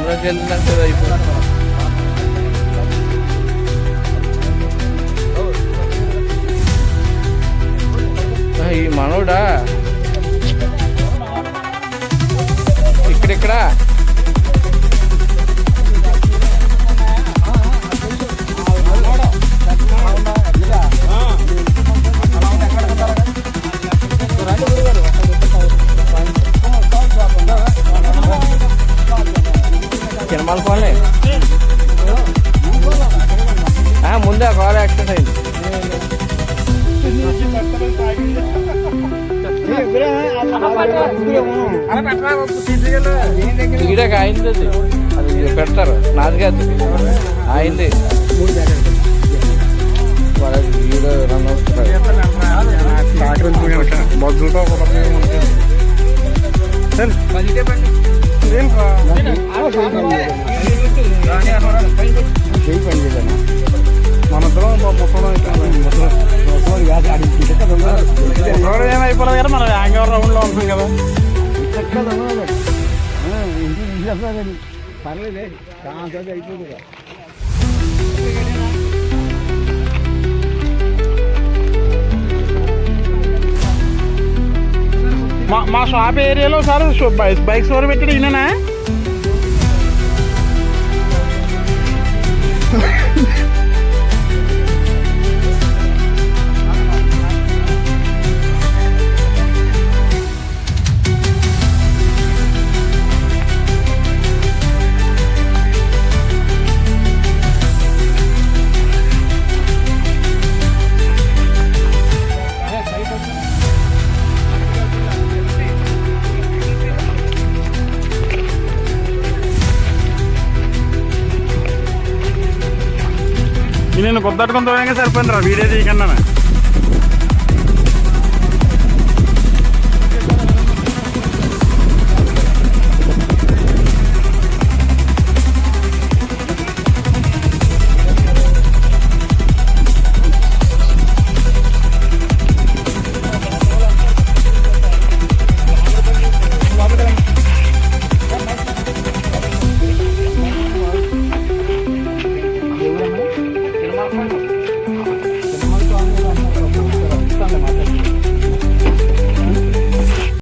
అందులోకి వెళ్ళినాక అయిపోయింది. ఈ మనోడా ఇక్కడిక్కడ సినిమాల ఫోన్లే ముందే కాల్ యాక్సిడెంట్ అయింది. ఈడకి అయింది అది పెడతారు నాది కాదు అయింది. ఈడ రన్ అవుతున్నారు ఏమైపోలేదు కదా మనం హ్యాంగ్ ఓవర్ రౌండ్ లో ఉంటాం కదా. పర్లేదే అయిపోతుంది. మా షాప్ ఏరియాలో సార్ బైక్ స్టోర్ పెట్టాడు ఈయననా? నేను కొత్తట్టుకొని తోయంగా సరిపోయింది రా వీడియో తీయకన్నా.